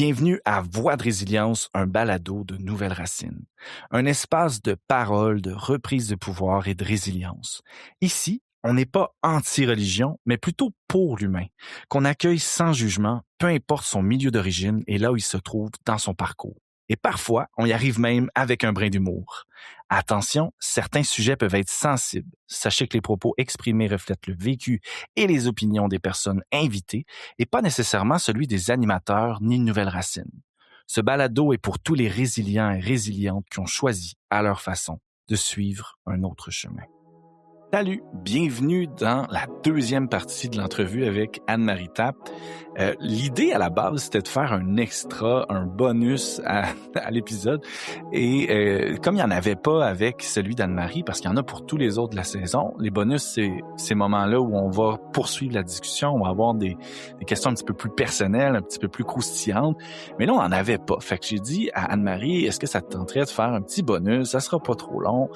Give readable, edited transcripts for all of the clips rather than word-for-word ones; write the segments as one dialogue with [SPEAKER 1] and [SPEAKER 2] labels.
[SPEAKER 1] Bienvenue à Voix de résilience, un balado de nouvelles racines. Un espace de parole, de reprise de pouvoir et de résilience. Ici, on n'est pas anti-religion, mais plutôt pour l'humain, qu'on accueille sans jugement, peu importe son milieu d'origine et là où il se trouve dans son parcours. Et parfois, on y arrive même avec un brin d'humour. Attention, certains sujets peuvent être sensibles. Sachez que les propos exprimés reflètent le vécu et les opinions des personnes invitées et pas nécessairement celui des animateurs ni de Nouvelles Racines. Ce balado est pour tous les résilients et résilientes qui ont choisi, à leur façon, de suivre un autre chemin. Salut, bienvenue dans la deuxième partie de l'entrevue avec Anne-Marie Tappe. L'idée à la base, c'était de faire un extra, un bonus à l'épisode. Et comme il n'y en avait pas avec celui d'Anne-Marie, parce qu'il y en a pour tous les autres de la saison, les bonus, c'est ces moments-là où on va poursuivre la discussion, on va avoir des questions un petit peu plus personnelles, un petit peu plus croustillantes. Mais là, on n'en avait pas. Fait que j'ai dit à Anne-Marie, est-ce que ça te tenterait de faire un petit bonus? Ça sera pas trop long.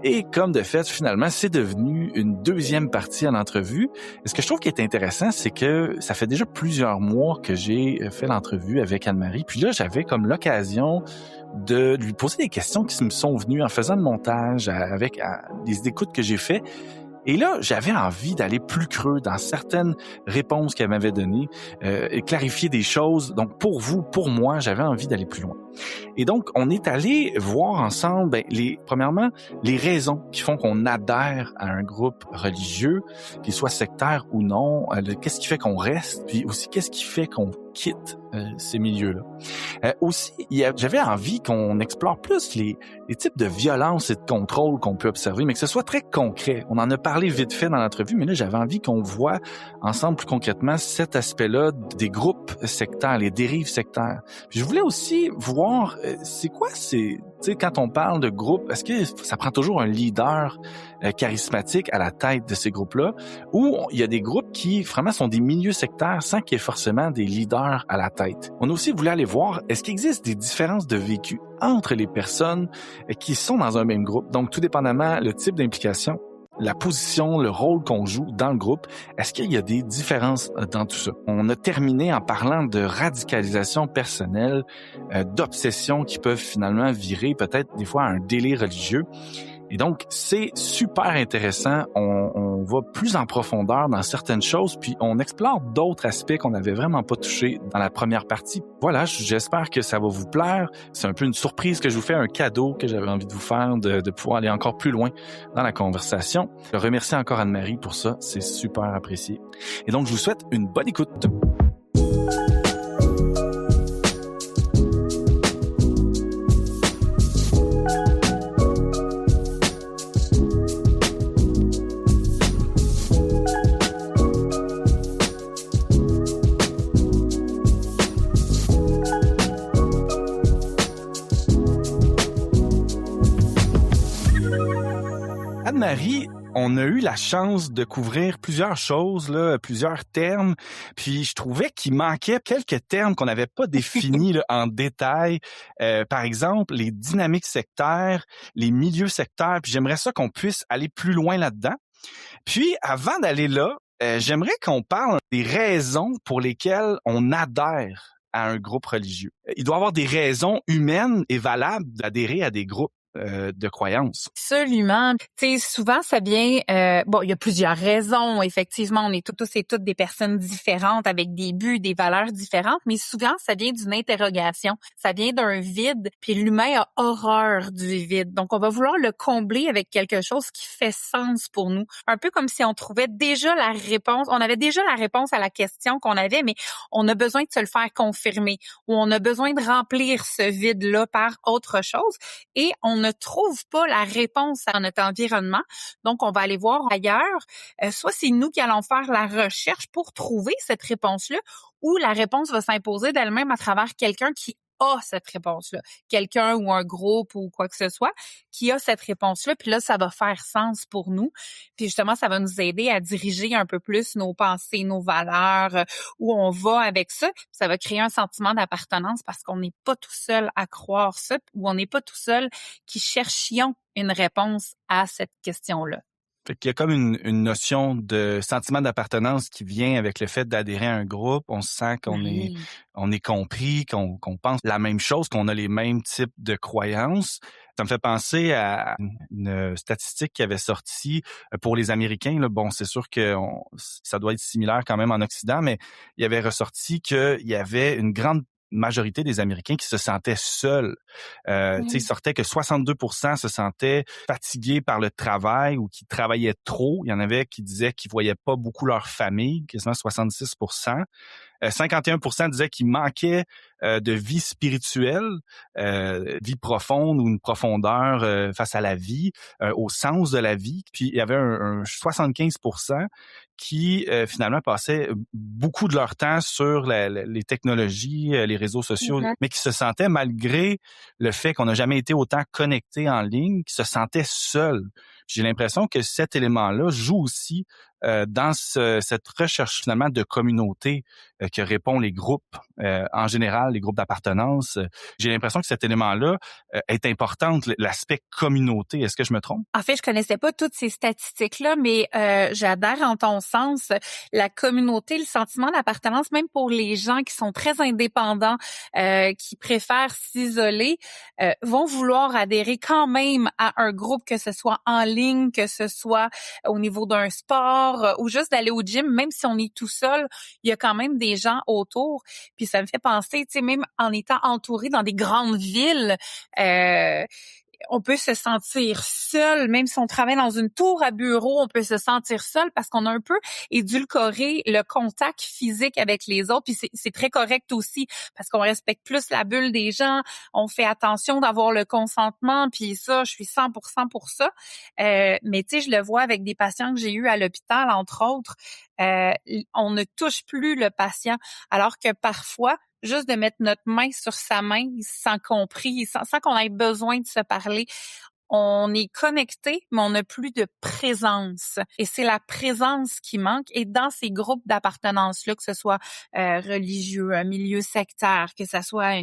[SPEAKER 1] Et comme de fait, finalement, c'est devenu une deuxième partie à l'entrevue. Et ce que je trouve qui est intéressant, c'est que ça fait déjà plusieurs mois que j'ai fait l'entrevue avec Anne-Marie. Puis là, j'avais comme l'occasion de lui poser des questions qui me sont venues en faisant le montage avec des écoutes que j'ai fait. Et là, j'avais envie d'aller plus creux dans certaines réponses qu'elle m'avait données, et clarifier des choses. Donc, pour vous, pour moi, j'avais envie d'aller plus loin. Et donc, on est allé voir ensemble, premièrement, les raisons qui font qu'on adhère à un groupe religieux, qu'il soit sectaire ou non, qu'est-ce qui fait qu'on reste, puis aussi qu'est-ce qui fait qu'on quitte ces milieux-là. Aussi, j'avais envie qu'on explore plus les types de violence et de contrôle qu'on peut observer, mais que ce soit très concret. On en a parlé vite fait dans l'entrevue, mais là, j'avais envie qu'on voit ensemble plus concrètement cet aspect-là des groupes sectaires, les dérives sectaires. Puis je voulais aussi voir, c'est quoi tu sais, quand on parle de groupe, est-ce que ça prend toujours un leader charismatique à la tête de ces groupes-là, ou il y a des groupes qui vraiment sont des milieux sectaires sans qu'il y ait forcément des leaders à la tête. On a aussi voulu aller voir, est-ce qu'il existe des différences de vécu entre les personnes qui sont dans un même groupe? Donc, tout dépendamment le type d'implication, la position, le rôle qu'on joue dans le groupe, est-ce qu'il y a des différences dans tout ça? On a terminé en parlant de radicalisation personnelle, d'obsessions qui peuvent finalement virer peut-être des fois à un délire religieux. Et donc, c'est super intéressant. On va plus en profondeur dans certaines choses, puis on explore d'autres aspects qu'on n'avait vraiment pas touchés dans la première partie. Voilà, j'espère que ça va vous plaire. C'est un peu une surprise que je vous fais, un cadeau que j'avais envie de vous faire, de pouvoir aller encore plus loin dans la conversation. Je remercie encore Anne-Marie pour ça, c'est super apprécié. Et donc, je vous souhaite une bonne écoute. Anne-Marie, on a eu la chance de couvrir plusieurs choses, là, plusieurs termes, puis je trouvais qu'il manquait quelques termes qu'on n'avait pas définis là, en détail. Par exemple, les dynamiques sectaires, les milieux sectaires, puis j'aimerais ça qu'on puisse aller plus loin là-dedans. Puis, avant d'aller là, j'aimerais qu'on parle des raisons pour lesquelles on adhère à un groupe religieux. Il doit y avoir des raisons humaines et valables d'adhérer à des groupes de croyances.
[SPEAKER 2] Absolument. Tu sais, souvent, ça vient... il y a plusieurs raisons. Effectivement, on est tous et toutes des personnes différentes avec des buts, des valeurs différentes, mais souvent, ça vient d'une interrogation. Ça vient d'un vide, puis l'humain a horreur du vide. Donc, on va vouloir le combler avec quelque chose qui fait sens pour nous. Un peu comme si on trouvait déjà la réponse. On avait déjà la réponse à la question qu'on avait, mais on a besoin de se le faire confirmer ou on a besoin de remplir ce vide-là par autre chose et on ne trouve pas la réponse à notre environnement. Donc, on va aller voir ailleurs. Soit c'est nous qui allons faire la recherche pour trouver cette réponse-là ou la réponse va s'imposer d'elle-même à travers quelqu'un qui a cette réponse-là. Quelqu'un ou un groupe ou quoi que ce soit qui a cette réponse-là. Puis là, ça va faire sens pour nous. Puis justement, ça va nous aider à diriger un peu plus nos pensées, nos valeurs, où on va avec ça. Puis ça va créer un sentiment d'appartenance parce qu'on n'est pas tout seul à croire ça ou on n'est pas tout seul qui cherchions une réponse à cette question-là.
[SPEAKER 1] Fait qu'il y a comme une notion de sentiment d'appartenance qui vient avec le fait d'adhérer à un groupe. On se sent
[SPEAKER 2] Oui.
[SPEAKER 1] on est compris, qu'on pense la même chose, qu'on a les mêmes types de croyances. Ça me fait penser à une statistique qui avait sorti pour les Américains. Là. Bon, c'est sûr que ça doit être similaire quand même en Occident, mais il avait ressorti qu'il y avait une grande majorité des Américains qui se sentaient seuls. Il sortait que 62% se sentaient fatigués par le travail ou qui travaillaient trop. Il y en avait qui disaient qu'ils voyaient pas beaucoup leur famille, quasiment 66%. 51% disaient qu'il manquait de vie spirituelle, vie profonde ou une profondeur face à la vie, au sens de la vie. Puis il y avait un 75% qui finalement passaient beaucoup de leur temps sur les technologies, les réseaux sociaux,
[SPEAKER 2] Mhm.
[SPEAKER 1] mais qui se sentaient, malgré le fait qu'on n'a jamais été autant connectés en ligne, qui se sentaient seuls. J'ai l'impression que cet élément-là joue aussi dans cette recherche finalement de communauté que répond les groupes en général, les groupes d'appartenance. J'ai l'impression que cet élément-là est important, l'aspect communauté. Est-ce que je me trompe?
[SPEAKER 2] En fait, je connaissais pas toutes ces statistiques-là, mais j'adhère en ton sens. La communauté, le sentiment d'appartenance, même pour les gens qui sont très indépendants, qui préfèrent s'isoler, vont vouloir adhérer quand même à un groupe, que ce soit en ligne, que ce soit au niveau d'un sport ou juste d'aller au gym, même si on est tout seul, il y a quand même des gens autour. Puis ça me fait penser, tu sais, même en étant entouré dans des grandes villes, on peut se sentir seul, même si on travaille dans une tour à bureau, on peut se sentir seul parce qu'on a un peu édulcoré le contact physique avec les autres. Puis c'est très correct aussi parce qu'on respecte plus la bulle des gens, on fait attention d'avoir le consentement. Puis ça, je suis 100% pour ça. Mais tu sais, je le vois avec des patients que j'ai eus à l'hôpital, entre autres. Euh, on ne touche plus le patient, alors que parfois, juste de mettre notre main sur sa main, sans compris, sans qu'on ait besoin de se parler. On est connecté, mais on n'a plus de présence. Et c'est la présence qui manque. Et dans ces groupes d'appartenance-là, que ce soit religieux, un milieu sectaire, que ce soit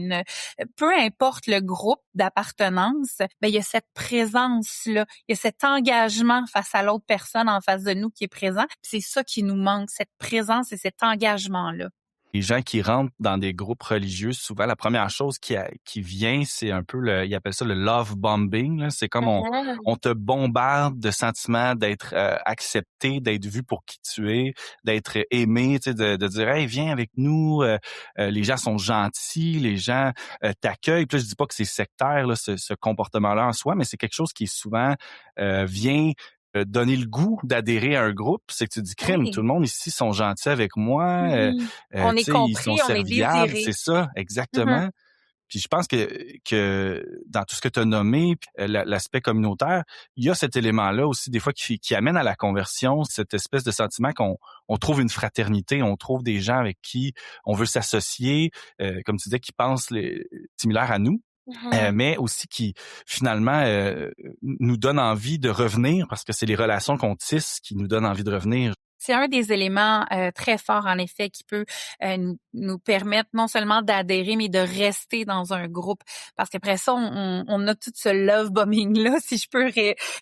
[SPEAKER 2] peu importe le groupe d'appartenance, ben il y a cette présence-là, il y a cet engagement face à l'autre personne en face de nous qui est présent. Puis c'est ça qui nous manque, cette présence et cet engagement-là.
[SPEAKER 1] Les gens qui rentrent dans des groupes religieux, souvent, la première chose qui vient, c'est un peu ils appellent ça le love bombing, là. C'est comme on te bombarde de sentiments d'être accepté, d'être vu pour qui tu es, d'être aimé, tu sais, de dire, hey, viens avec nous, les gens sont gentils, les gens t'accueillent. Puis là, je dis pas que c'est sectaire, là, ce comportement-là en soi, mais c'est quelque chose qui souvent vient donner le goût d'adhérer à un groupe. C'est que tu dis, crime, tout
[SPEAKER 2] Oui.
[SPEAKER 1] le monde ici sont gentils avec moi,
[SPEAKER 2] On est
[SPEAKER 1] tu sais, ils sont
[SPEAKER 2] compris, on est
[SPEAKER 1] serviables,
[SPEAKER 2] désiré.
[SPEAKER 1] c'est ça, exactement. Puis je pense que dans tout ce que tu as nommé, l'aspect communautaire, il y a cet élément-là aussi des fois qui amène à la conversion, cette espèce de sentiment qu'on trouve une fraternité, on trouve des gens avec qui on veut s'associer, comme tu disais, qui pensent similaires à nous.
[SPEAKER 2] Mhm.
[SPEAKER 1] Mais aussi qui finalement nous donnent envie de revenir parce que c'est les relations qu'on tisse qui nous donnent envie de revenir.
[SPEAKER 2] C'est un des éléments très forts, en effet, qui peut nous permettre non seulement d'adhérer, mais de rester dans un groupe. Parce qu'après ça, on a tout ce love bombing-là, si je peux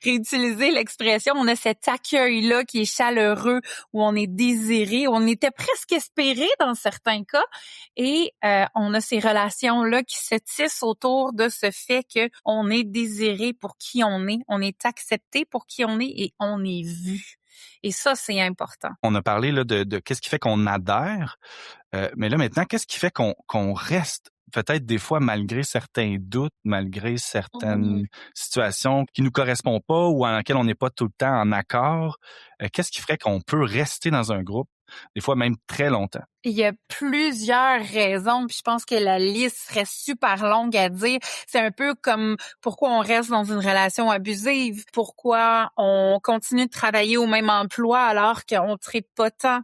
[SPEAKER 2] réutiliser l'expression. On a cet accueil-là qui est chaleureux, où on est désiré, où on était presque espéré dans certains cas. Et on a ces relations-là qui se tissent autour de ce fait qu'on est désiré pour qui on est accepté pour qui on est et on est vu. Et ça, c'est important.
[SPEAKER 1] On a parlé là de qu'est-ce qui fait qu'on adhère, mais là maintenant, qu'est-ce qui fait qu'on reste peut-être des fois malgré certains doutes, malgré
[SPEAKER 2] Mhm.
[SPEAKER 1] certaines situations qui nous correspondent pas ou en lesquelles on n'est pas tout le temps en accord? Qu'est-ce qui ferait qu'on peut rester dans un groupe, des fois même très longtemps?
[SPEAKER 2] Il y a plusieurs raisons, puis je pense que la liste serait super longue à dire. C'est un peu comme pourquoi on reste dans une relation abusive, pourquoi on continue de travailler au même emploi alors qu'on ne traite pas tant.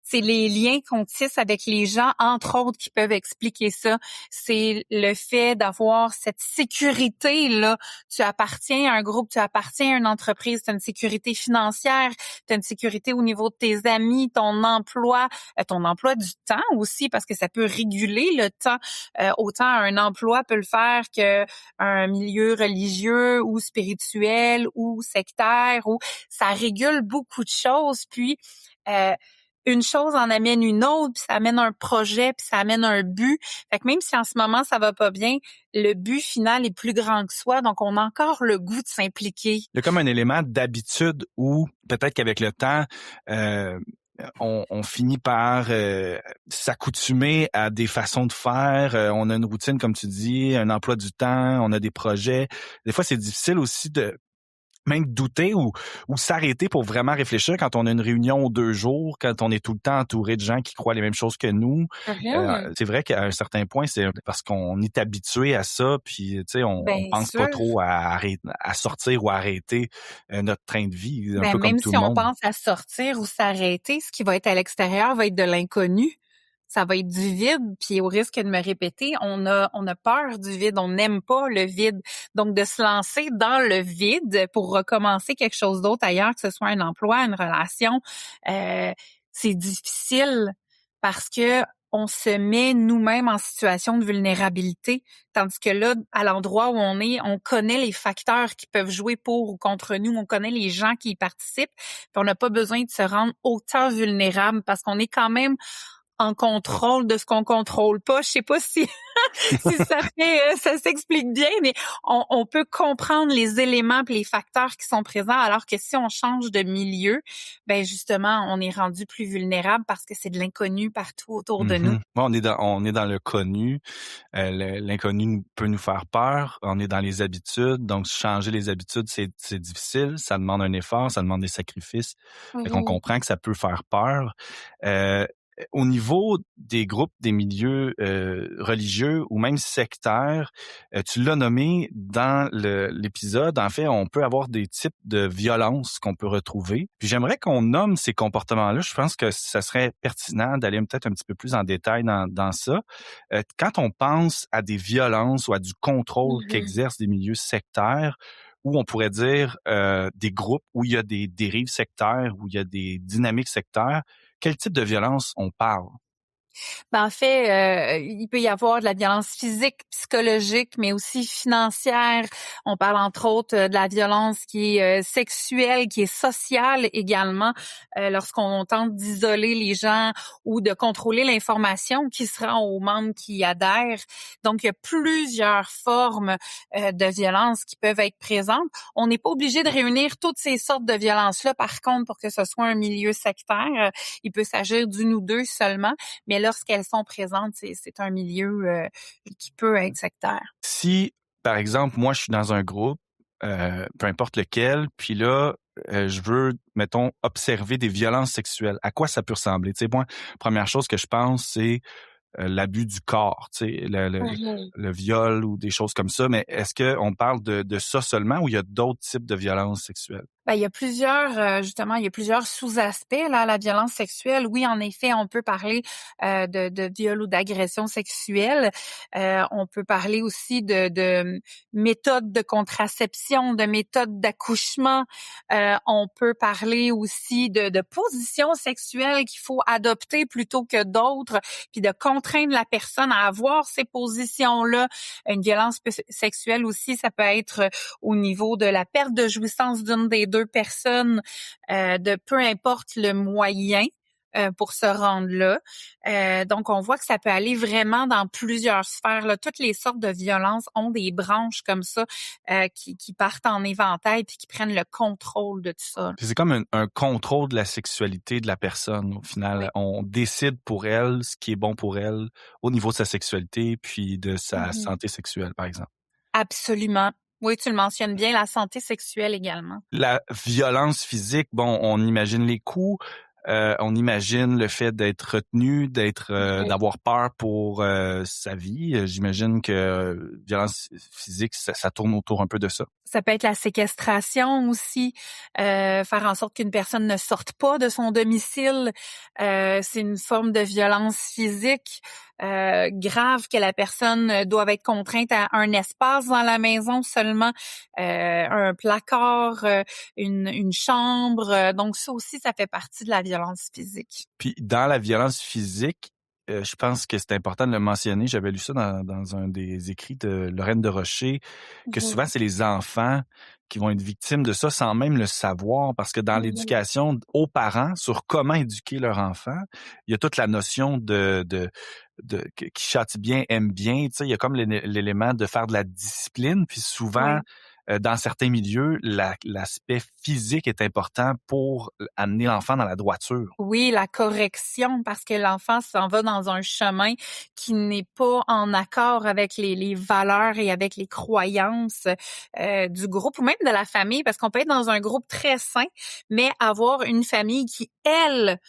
[SPEAKER 2] c'est les liens qu'on tisse avec les gens, entre autres, qui peuvent expliquer ça. C'est le fait d'avoir cette sécurité-là. Tu appartiens à un groupe, tu appartiens à une entreprise, tu as une sécurité financière, tu as une sécurité au niveau de tes amis, ton emploi du temps aussi, parce que ça peut réguler le temps. Autant un emploi peut le faire qu'un milieu religieux ou spirituel ou sectaire, ou ça régule beaucoup de choses. Puis, une chose en amène une autre, puis ça amène un projet, puis ça amène un but. Fait que même si en ce moment ça va pas bien, le but final est plus grand que soi, donc on a encore le goût de s'impliquer.
[SPEAKER 1] Il y a comme un élément d'habitude où peut-être qu'avec le temps, on finit par s'accoutumer à des façons de faire. On a une routine, comme tu dis, un emploi du temps, on a des projets. Des fois, c'est difficile aussi de même douter ou s'arrêter pour vraiment réfléchir quand on a une réunion aux 2 jours, quand on est tout le temps entouré de gens qui croient les mêmes choses que nous. C'est vrai qu'à un certain point, c'est parce qu'on est habitué à ça, puis tu sais, on
[SPEAKER 2] Bien
[SPEAKER 1] pense pas
[SPEAKER 2] sûr.
[SPEAKER 1] trop à sortir ou à arrêter notre train de vie, un
[SPEAKER 2] Ben,
[SPEAKER 1] peu comme
[SPEAKER 2] même
[SPEAKER 1] tout
[SPEAKER 2] si
[SPEAKER 1] le
[SPEAKER 2] on
[SPEAKER 1] monde.
[SPEAKER 2] pense à sortir ou s'arrêter, ce qui va être à l'extérieur va être de l'inconnu. Ça va être du vide, puis au risque de me répéter, on a peur du vide, on n'aime pas le vide. Donc, de se lancer dans le vide pour recommencer quelque chose d'autre ailleurs, que ce soit un emploi, une relation, c'est difficile parce que on se met nous-mêmes en situation de vulnérabilité, tandis que là, à l'endroit où on est, on connaît les facteurs qui peuvent jouer pour ou contre nous, on connaît les gens qui y participent, puis on n'a pas besoin de se rendre autant vulnérable parce qu'on est quand même en contrôle de ce qu'on contrôle pas. Je sais pas si si ça s'explique bien, mais on peut comprendre les éléments et les facteurs qui sont présents, alors que si on change de milieu, ben justement, on est rendu plus vulnérable parce que c'est de l'inconnu partout autour de nous.
[SPEAKER 1] Mhm. Bon, on est dans le connu. L'inconnu peut nous faire peur. On est dans les habitudes. Donc, changer les habitudes, c'est difficile. Ça demande un effort, ça demande des sacrifices. Fait qu'on
[SPEAKER 2] Oui.
[SPEAKER 1] comprend que ça peut faire peur. Euh, Au niveau des groupes, des milieux religieux ou même sectaires, tu l'as nommé dans l'épisode. En fait, on peut avoir des types de violences qu'on peut retrouver. Puis j'aimerais qu'on nomme ces comportements-là. Je pense que ça serait pertinent d'aller peut-être un petit peu plus en détail dans ça. Quand on pense à des violences ou à du contrôle
[SPEAKER 2] Mhm.
[SPEAKER 1] qu'exercent des milieux sectaires, ou on pourrait dire des groupes où il y a des dérives sectaires, où il y a des dynamiques sectaires, quel type de violence on parle?
[SPEAKER 2] Ben, en fait, il peut y avoir de la violence physique, psychologique, mais aussi financière. On parle entre autres de la violence qui est sexuelle, qui est sociale également, lorsqu'on tente d'isoler les gens ou de contrôler l'information qui se rend aux membres qui adhèrent. Donc, il y a plusieurs formes de violence qui peuvent être présentes. On n'est pas obligé de réunir toutes ces sortes de violences-là, par contre, pour que ce soit un milieu sectaire. Il peut s'agir d'une ou deux seulement, mais lorsqu'elles sont présentes, c'est un milieu qui peut être sectaire.
[SPEAKER 1] Si, par exemple, moi, je suis dans un groupe, peu importe lequel, puis là, je veux, mettons, observer des violences sexuelles, à quoi ça peut ressembler? Tu sais, moi, première chose que je pense, c'est l'abus du corps, tu sais,
[SPEAKER 2] Mhm.
[SPEAKER 1] le viol ou des choses comme ça, mais est-ce qu'on parle de ça seulement ou il y a d'autres types de violences sexuelles?
[SPEAKER 2] Ben, il y a plusieurs, justement, il y a plusieurs sous-aspects là à la violence sexuelle. Oui, en effet, on peut parler de viol ou d'agression sexuelle. On peut parler aussi de méthodes de contraception, de méthodes d'accouchement. On peut parler aussi de positions sexuelles qu'il faut adopter plutôt que d'autres, puis de contraindre la personne à avoir ces positions-là. Une violence sexuelle aussi, ça peut être au niveau de la perte de jouissance d'une des deux personnes, de peu importe le moyen pour se rendre là. Donc, on voit que ça peut aller vraiment dans plusieurs sphères, là. Toutes les sortes de violences ont des branches comme ça qui partent en éventail puis qui prennent le contrôle de tout ça.
[SPEAKER 1] Puis c'est comme un contrôle de la sexualité de la personne, au
[SPEAKER 2] Oui.
[SPEAKER 1] final. On décide pour elle ce qui est bon pour elle au niveau de sa sexualité puis de sa
[SPEAKER 2] Mhm.
[SPEAKER 1] santé sexuelle, par exemple.
[SPEAKER 2] Absolument. Oui, tu le mentionnes bien, la santé sexuelle également.
[SPEAKER 1] La violence physique, bon, on imagine les coups. On imagine le fait d'être retenu,
[SPEAKER 2] Oui.
[SPEAKER 1] d'avoir peur pour sa vie. J'imagine que violence physique, ça tourne autour un peu de ça.
[SPEAKER 2] Ça peut être la séquestration aussi, faire en sorte qu'une personne ne sorte pas de son domicile. C'est une forme de violence physique grave que la personne doit être contrainte à un espace dans la maison seulement, un placard, une chambre. Donc ça aussi, ça fait partie de la violence physique.
[SPEAKER 1] Puis dans la violence physique, je pense que c'est important de le mentionner. J'avais lu ça dans un des écrits de Lorraine de Rocher, que
[SPEAKER 2] Oui.
[SPEAKER 1] souvent c'est les enfants qui vont être victimes de ça sans même le savoir, parce que dans
[SPEAKER 2] Oui.
[SPEAKER 1] l'éducation aux parents sur comment éduquer leur enfant, il y a toute la notion qui châtie bien aime bien. Tu sais, il y a comme l'élément de faire de la discipline, puis souvent
[SPEAKER 2] Oui.
[SPEAKER 1] dans certains milieux, l'aspect physique est important pour amener l'enfant dans la droiture.
[SPEAKER 2] Oui, la correction, parce que l'enfant s'en va dans un chemin qui n'est pas en accord avec les valeurs et avec les croyances du groupe ou même de la famille, parce qu'on peut être dans un groupe très sain, mais avoir une famille qui, elle,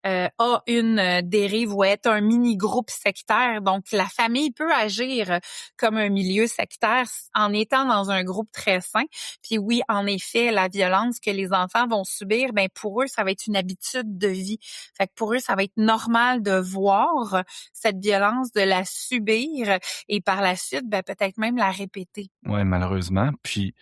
[SPEAKER 2] a une dérive ou est un mini-groupe sectaire. Donc, la famille peut agir comme un milieu sectaire en étant dans un groupe très sain. Puis oui, en effet, la violence que les enfants vont subir, ben pour eux, ça va être une habitude de vie. Fait que pour eux, ça va être normal de voir cette violence, de la subir et par la suite, ben peut-être même la répéter.
[SPEAKER 1] Ouais, malheureusement. Puis,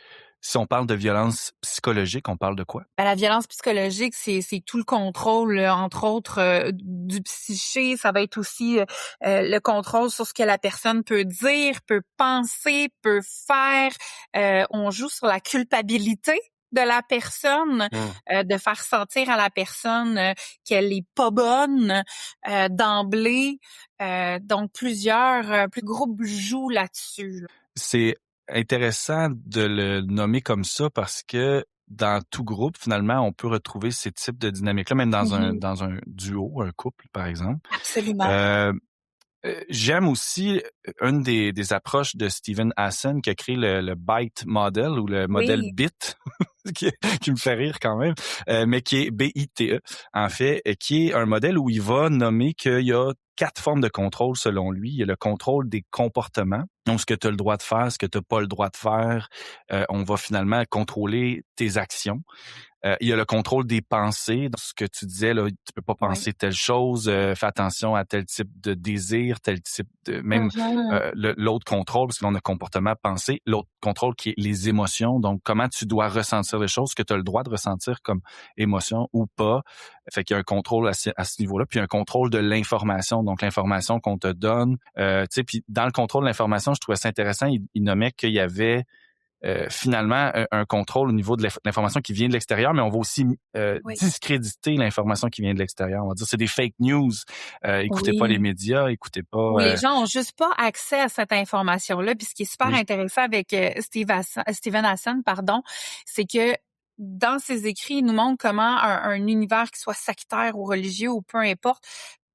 [SPEAKER 1] si on parle de violence psychologique, on parle de quoi?
[SPEAKER 2] Ben, la violence psychologique, c'est tout le contrôle, entre autres, du psyché. Ça va être aussi le contrôle sur ce que la personne peut dire, peut penser, peut faire. On joue sur la culpabilité de la personne, de faire sentir à la personne qu'elle est pas bonne d'emblée. Donc plusieurs groupes jouent là-dessus. Là.
[SPEAKER 1] C'est intéressant de le nommer comme ça parce que dans tout groupe, finalement, on peut retrouver ces types de dynamiques-là, même
[SPEAKER 2] Mhm.
[SPEAKER 1] dans un duo, un couple, par exemple.
[SPEAKER 2] Absolument.
[SPEAKER 1] Euh, J'aime aussi une des approches de Steven Hassan qui a créé le BITE model ou le modèle
[SPEAKER 2] Oui,
[SPEAKER 1] BIT, qui me fait rire quand même, mais qui est BITE, en fait, qui est un modèle où il va nommer qu'il y a 4 formes de contrôle selon lui. Il y a le contrôle des comportements, donc ce que tu as le droit de faire, ce que tu n'as pas le droit de faire. On va finalement contrôler tes actions. Il y a le contrôle des pensées. Dans ce que tu disais, là, tu peux pas
[SPEAKER 2] oui.
[SPEAKER 1] penser telle chose, fais attention à tel type de désir, tel type de... Même
[SPEAKER 2] Mhm.
[SPEAKER 1] l'autre contrôle, parce que l'on a comportement, pensée. L'autre contrôle qui est les émotions. Donc, comment tu dois ressentir les choses, que tu as le droit de ressentir comme émotion ou pas. Fait qu'il y a un contrôle à ce niveau-là. Puis un contrôle de l'information. Donc, l'information qu'on te donne. Tu sais, puis dans le contrôle de l'information, je trouvais ça intéressant. Il nommait qu'il y avait finalement un contrôle au niveau de l'information qui vient de l'extérieur, mais on va aussi
[SPEAKER 2] Oui.
[SPEAKER 1] discréditer l'information qui vient de l'extérieur. On va dire c'est des fake news. Écoutez pas les
[SPEAKER 2] Oui.
[SPEAKER 1] médias, écoutez
[SPEAKER 2] Où
[SPEAKER 1] pas.
[SPEAKER 2] les gens ont juste pas accès à cette information-là. Puis ce qui est super
[SPEAKER 1] Oui.
[SPEAKER 2] intéressant avec Steven Hassan, pardon, c'est que dans ses écrits, il nous montre comment un univers qui soit sectaire ou religieux ou peu importe,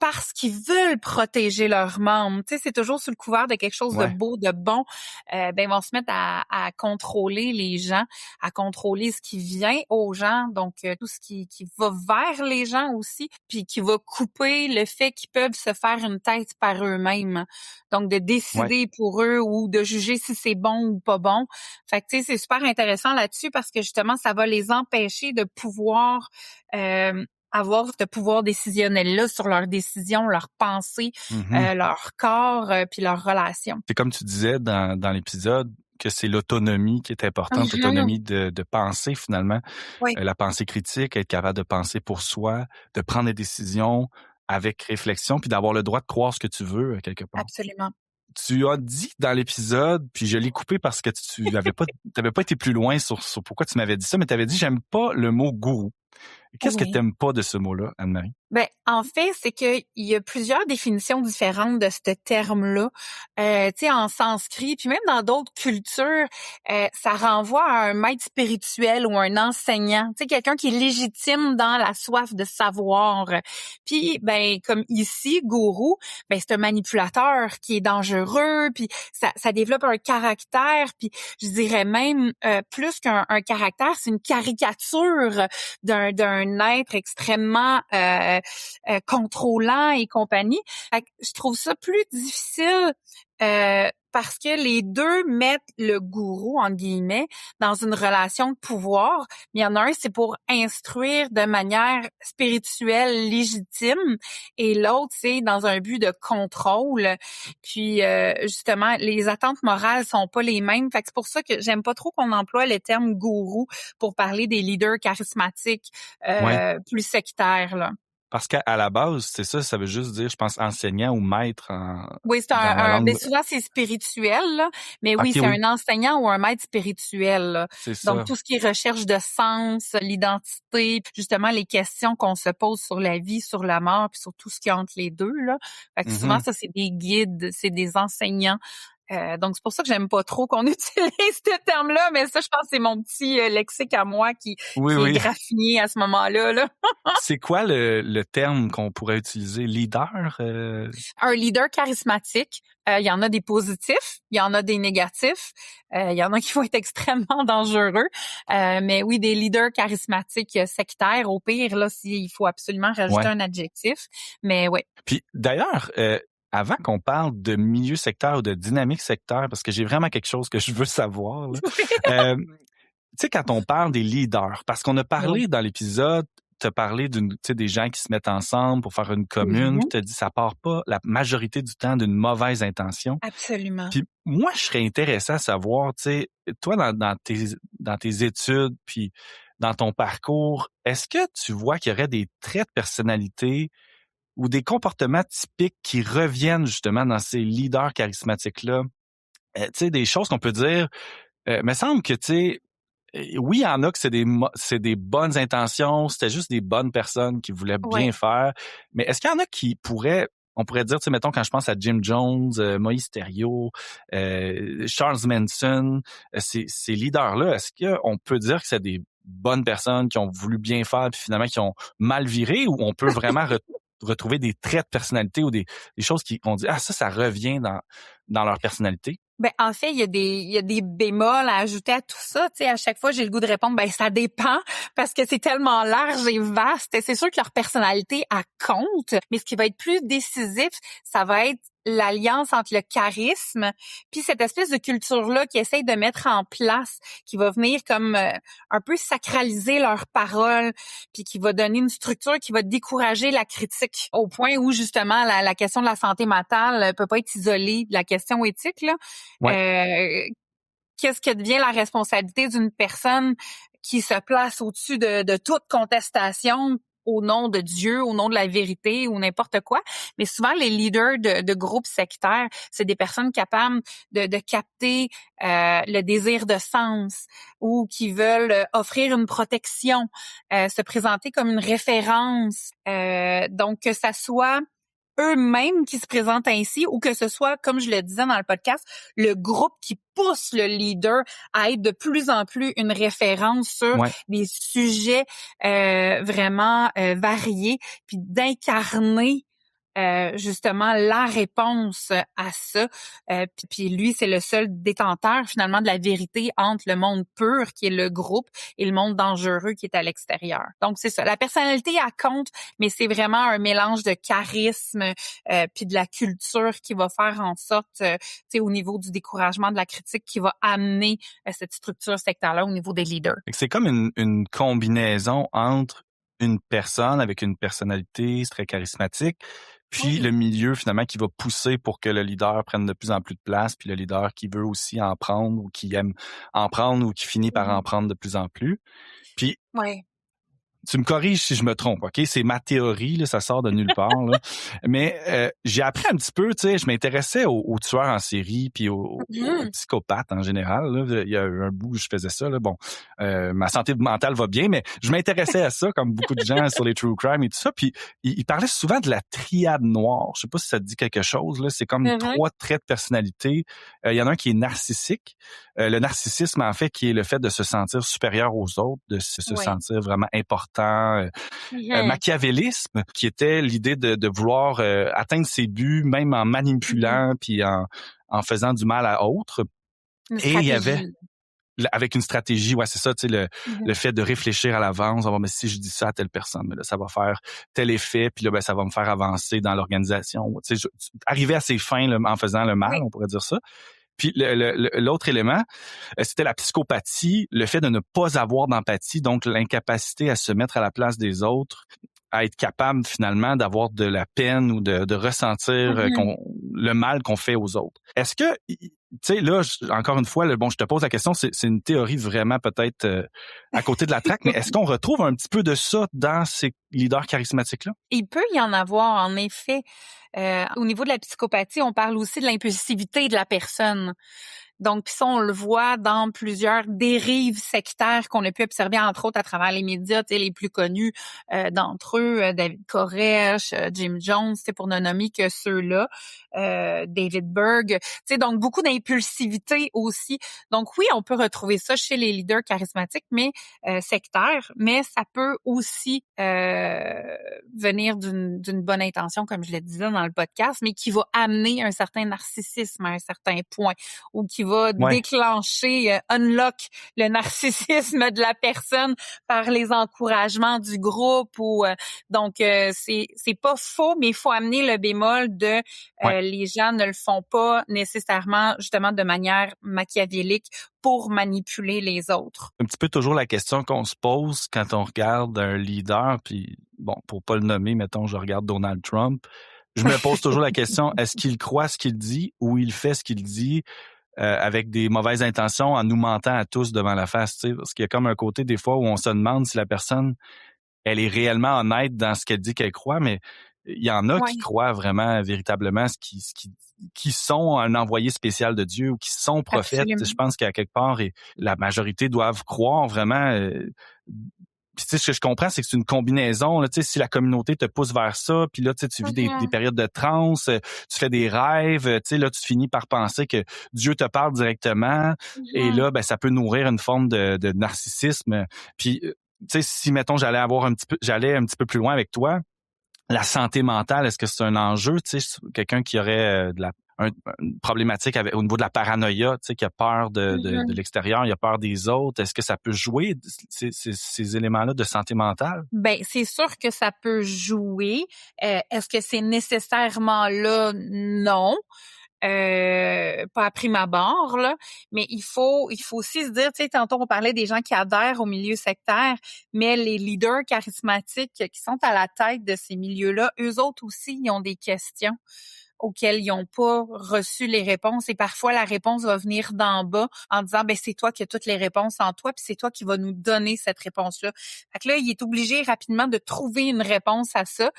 [SPEAKER 2] parce qu'ils veulent protéger leurs membres. Tu sais, c'est toujours sous le couvert de quelque chose de
[SPEAKER 1] Ouais.
[SPEAKER 2] beau, de bon. Ben, ils vont se mettre à contrôler les gens, à contrôler ce qui vient aux gens, donc tout ce qui va vers les gens aussi, puis qui va couper le fait qu'ils peuvent se faire une tête par eux-mêmes. Donc, de
[SPEAKER 1] Ouais.
[SPEAKER 2] décider pour eux ou de juger si c'est bon ou pas bon. Fait que, tu sais, c'est super intéressant là-dessus parce que justement, ça va les empêcher de pouvoir avoir ce pouvoir décisionnel-là sur leurs décisions, leurs pensées,
[SPEAKER 1] Mhm.
[SPEAKER 2] leur corps, puis leurs relations.
[SPEAKER 1] C'est comme tu disais dans l'épisode que c'est l'autonomie qui est importante,
[SPEAKER 2] Mhm.
[SPEAKER 1] l'autonomie de penser finalement,
[SPEAKER 2] Oui,
[SPEAKER 1] la pensée critique, être capable de penser pour soi, de prendre des décisions avec réflexion, puis d'avoir le droit de croire ce que tu veux quelque part.
[SPEAKER 2] absolument.
[SPEAKER 1] Tu as dit dans l'épisode, puis je l'ai coupé parce que t'avais pas été plus loin sur pourquoi tu m'avais dit ça, mais tu avais dit j'aime pas le mot gourou. Qu'est-ce que
[SPEAKER 2] Oui.
[SPEAKER 1] t'aimes pas de ce mot-là, Anne-Marie?
[SPEAKER 2] Ben, en fait, c'est que il y a plusieurs définitions différentes de ce terme-là. Tu sais, en sanskrit, puis même dans d'autres cultures, ça renvoie à un maître spirituel ou un enseignant. Tu sais, quelqu'un qui est légitime dans la soif de savoir. Puis, ben, comme ici, gourou, ben c'est un manipulateur qui est dangereux. Puis ça développe un caractère. Puis je dirais même plus qu'un caractère, c'est une caricature d'un un être extrêmement contrôlant et compagnie. Fait que je trouve ça plus difficile parce que les deux mettent le gourou, entre guillemets, dans une relation de pouvoir. Mais il y en a un, c'est pour instruire de manière spirituelle légitime, et l'autre, c'est dans un but de contrôle. Puis, justement, les attentes morales sont pas les mêmes. Fait que c'est pour ça que j'aime pas trop qu'on emploie le terme gourou pour parler des leaders charismatiques
[SPEAKER 1] Ouais.
[SPEAKER 2] plus sectaires, là.
[SPEAKER 1] Parce qu'à la base, c'est ça, ça veut juste dire, je pense, enseignant ou maître
[SPEAKER 2] Oui, c'est
[SPEAKER 1] dans la
[SPEAKER 2] mais
[SPEAKER 1] langue.
[SPEAKER 2] souvent c'est spirituel, là. Mais oui,
[SPEAKER 1] OK,
[SPEAKER 2] c'est
[SPEAKER 1] oui,
[SPEAKER 2] un enseignant ou un maître spirituel, là.
[SPEAKER 1] c'est
[SPEAKER 2] Donc,
[SPEAKER 1] ça.
[SPEAKER 2] tout ce qui est recherche de sens, l'identité, puis justement les questions qu'on se pose sur la vie, sur la mort, puis sur tout ce qui est entre les deux, là. Fait que souvent,
[SPEAKER 1] Mhm.
[SPEAKER 2] ça, c'est des guides, c'est des enseignants. Donc, c'est pour ça que j'aime pas trop qu'on utilise ce terme-là, mais ça, je pense que c'est mon petit lexique à moi
[SPEAKER 1] Oui,
[SPEAKER 2] qui est
[SPEAKER 1] oui.
[SPEAKER 2] graffiné à ce moment-là, là.
[SPEAKER 1] C'est quoi le terme qu'on pourrait utiliser? Leader?
[SPEAKER 2] Un leader charismatique, il y en a des positifs, il y en a des négatifs, il y en a qui vont être extrêmement dangereux. Mais oui, des leaders charismatiques sectaires, au pire, là, s'il faut absolument rajouter
[SPEAKER 1] Ouais.
[SPEAKER 2] un adjectif. Mais oui.
[SPEAKER 1] Puis d'ailleurs, avant qu'on parle de milieu sectaire ou de dynamique sectaire, parce que j'ai vraiment quelque chose que je veux savoir, là, tu sais, quand on parle des leaders, parce qu'on a
[SPEAKER 2] Oui.
[SPEAKER 1] parlé dans l'épisode, t'as parlé tu sais, des gens qui se mettent ensemble pour faire une commune, puis
[SPEAKER 2] Mhm.
[SPEAKER 1] t'as dit ça part pas la majorité du temps d'une mauvaise intention.
[SPEAKER 2] Absolument.
[SPEAKER 1] Puis moi, je serais intéressé à savoir, tu sais, toi, dans tes études, puis dans ton parcours, est-ce que tu vois qu'il y aurait des traits de personnalité ou des comportements typiques qui reviennent justement dans ces leaders charismatiques-là? Tu sais, des choses qu'on peut dire, me semble que, tu sais, oui, il y en a que c'est des bonnes intentions, c'était juste des bonnes personnes qui voulaient
[SPEAKER 2] Ouais.
[SPEAKER 1] bien faire, mais est-ce qu'il y en a qui on pourrait dire, tu sais, mettons, quand je pense à Jim Jones, Moïse Thériault, Charles Manson, ces leaders-là, est-ce qu'on peut dire que c'est des bonnes personnes qui ont voulu bien faire puis finalement qui ont mal viré, ou on peut vraiment retrouver des traits de personnalité ou des choses qu'on dit, ah, ça revient dans leur personnalité?
[SPEAKER 2] Ben, en fait, il y a des bémols à ajouter à tout ça. Tu sais, à chaque fois, j'ai le goût de répondre, ben, ça dépend, parce que c'est tellement large et vaste. C'est sûr que leur personnalité, elle compte, mais ce qui va être plus décisif, ça va être l'alliance entre le charisme puis cette espèce de culture-là qui essaye de mettre en place, qui va venir comme un peu sacraliser leurs paroles, puis qui va donner une structure qui va décourager la critique, au point où, justement, la question de la santé mentale peut pas être isolée de la question éthique, là.
[SPEAKER 1] Ouais.
[SPEAKER 2] Euh, Qu'est-ce que devient la responsabilité d'une personne qui se place au-dessus de toute contestation au nom de Dieu, au nom de la vérité ou n'importe quoi. Mais souvent, les leaders de groupes sectaires, c'est des personnes capables de capter le désir de sens, ou qui veulent offrir une protection, se présenter comme une référence. Donc, que ça soit eux-mêmes qui se présentent ainsi, ou que ce soit, comme je le disais dans le podcast, le groupe qui pousse le leader à être de plus en plus une référence sur
[SPEAKER 1] Ouais.
[SPEAKER 2] des sujets vraiment variés, puis d'incarner justement la réponse à ça. Puis lui, c'est le seul détenteur finalement de la vérité entre le monde pur, qui est le groupe, et le monde dangereux qui est à l'extérieur. Donc c'est ça. La personnalité, elle compte, mais c'est vraiment un mélange de charisme puis de la culture qui va faire en sorte, tu sais, au niveau du découragement de la critique, qui va amener cette structure sectaire-là au niveau des leaders.
[SPEAKER 1] Fait que c'est comme une combinaison entre une personne avec une personnalité très charismatique, puis le
[SPEAKER 2] Oui.
[SPEAKER 1] milieu finalement qui va pousser pour que le leader prenne de plus en plus de place, puis le leader qui veut aussi en prendre ou qui aime en prendre ou qui finit par en
[SPEAKER 2] Mhm.
[SPEAKER 1] prendre de plus en plus. Puis
[SPEAKER 2] Ouais.
[SPEAKER 1] tu me corriges si je me trompe, OK? C'est ma théorie, là, ça sort de nulle part, là. Mais j'ai appris un petit peu, tu sais, je m'intéressais aux tueurs en série puis aux
[SPEAKER 2] Mhm.
[SPEAKER 1] psychopathes en général, là. Il y a eu un bout où je faisais ça, là. Bon, ma santé mentale va bien, mais je m'intéressais à ça, comme beaucoup de gens sur les true crime et tout ça. Puis il parlait souvent de la triade noire. Je sais pas si ça te dit quelque chose, là. C'est comme
[SPEAKER 2] Mhm.
[SPEAKER 1] 3 traits de personnalité. Il y en a un qui est narcissique. Le narcissisme, en fait, qui est le fait de se sentir supérieur aux autres, de se
[SPEAKER 2] Ouais.
[SPEAKER 1] sentir vraiment important.
[SPEAKER 2] Mhm.
[SPEAKER 1] Machiavélisme, qui était l'idée de vouloir atteindre ses buts, même en
[SPEAKER 2] Mhm.
[SPEAKER 1] manipulant puis en faisant du mal à autres.
[SPEAKER 2] Une
[SPEAKER 1] Et il y avait
[SPEAKER 2] stratégie.
[SPEAKER 1] avec une stratégie, ouais, c'est ça, tu sais, le
[SPEAKER 2] Mhm.
[SPEAKER 1] fait de réfléchir à l'avance, mais si je dis ça à telle personne, mais là, ça va faire tel effet, puis là, ben, ça va me faire avancer dans l'organisation. Tu sais, arriver à ses fins là, en faisant le mal,
[SPEAKER 2] Oui.
[SPEAKER 1] on pourrait dire ça. Puis l'autre élément, c'était la psychopathie, le fait de ne pas avoir d'empathie, donc l'incapacité à se mettre à la place des autres, à être capable finalement d'avoir de la peine ou de ressentir
[SPEAKER 2] Mhm.
[SPEAKER 1] le mal qu'on fait aux autres. Est-ce que, tu sais, là, encore une fois, bon, je te pose la question, c'est une théorie vraiment peut-être à côté de la traque, mais est-ce qu'on retrouve un petit peu de ça dans ces leaders charismatiques-là?
[SPEAKER 2] Il peut y en avoir, en effet. Au niveau de la psychopathie, on parle aussi de l'impulsivité de la personne. Donc, puis ça, on le voit dans plusieurs dérives sectaires qu'on a pu observer, entre autres, à travers les médias, tu sais, les plus connus d'entre eux, David Koresh, Jim Jones, c'est pour ne nommer que ceux-là, David Berg. Tu sais, donc beaucoup d'impulsivité aussi. Donc oui, on peut retrouver ça chez les leaders charismatiques, mais sectaires, mais ça peut aussi venir d'une bonne intention, comme je le disais dans le podcast, mais qui va amener un certain narcissisme à un certain point ou qui va
[SPEAKER 1] Ouais.
[SPEAKER 2] déclencher, unlock le narcissisme de la personne par les encouragements du groupe ou donc c'est pas faux, mais il faut amener le bémol de
[SPEAKER 1] Ouais.
[SPEAKER 2] les gens ne le font pas nécessairement justement de manière machiavélique pour manipuler les autres.
[SPEAKER 1] Un petit peu toujours la question qu'on se pose quand on regarde un leader, puis bon, pour pas le nommer, mettons, je regarde Donald Trump, je me pose toujours la question, est-ce qu'il croit ce qu'il dit ou il fait ce qu'il dit avec des mauvaises intentions en nous mentant à tous devant la face, tu sais, parce qu'il y a comme un côté des fois où on se demande si la personne, elle est réellement honnête dans ce qu'elle dit qu'elle croit, mais il y en a qui
[SPEAKER 2] Ouais,
[SPEAKER 1] croient vraiment, véritablement, qui sont un envoyé spécial de Dieu ou qui sont prophètes. Je
[SPEAKER 2] absolument.
[SPEAKER 1] pense qu'à quelque part, et la majorité doivent croire vraiment. Puis tu sais, ce que je comprends, c'est que c'est une combinaison. Là, tu sais, si la communauté te pousse vers ça, puis là, tu sais, tu vis des
[SPEAKER 2] Mhm.
[SPEAKER 1] périodes de transe, tu fais des rêves, tu sais, là, tu finis par penser que Dieu te parle directement. Et
[SPEAKER 2] Mhm.
[SPEAKER 1] là, ben, ça peut nourrir une forme de narcissisme. Puis, tu sais, si, mettons, j'allais un petit peu plus loin avec toi, la santé mentale, est-ce que c'est un enjeu? Tu sais, quelqu'un qui aurait une problématique au niveau de la paranoïa, tu sais, qui a peur de
[SPEAKER 2] Mhm.
[SPEAKER 1] l'extérieur, il a peur des autres. Est-ce que ça peut jouer, ces éléments-là de santé mentale?
[SPEAKER 2] Ben, c'est sûr que ça peut jouer. Est-ce que c'est nécessairement là? Non. Pas à prime abord, là, mais il faut aussi se dire, tu sais, tantôt on parlait des gens qui adhèrent au milieu sectaire, mais les leaders charismatiques qui sont à la tête de ces milieux-là, eux autres aussi, ils ont des questions auxquelles ils n'ont pas reçu les réponses et parfois la réponse va venir d'en bas en disant ben c'est toi qui as toutes les réponses en toi puis c'est toi qui vas nous donner cette réponse-là. Fait que là, il est obligé rapidement de trouver une réponse à ça.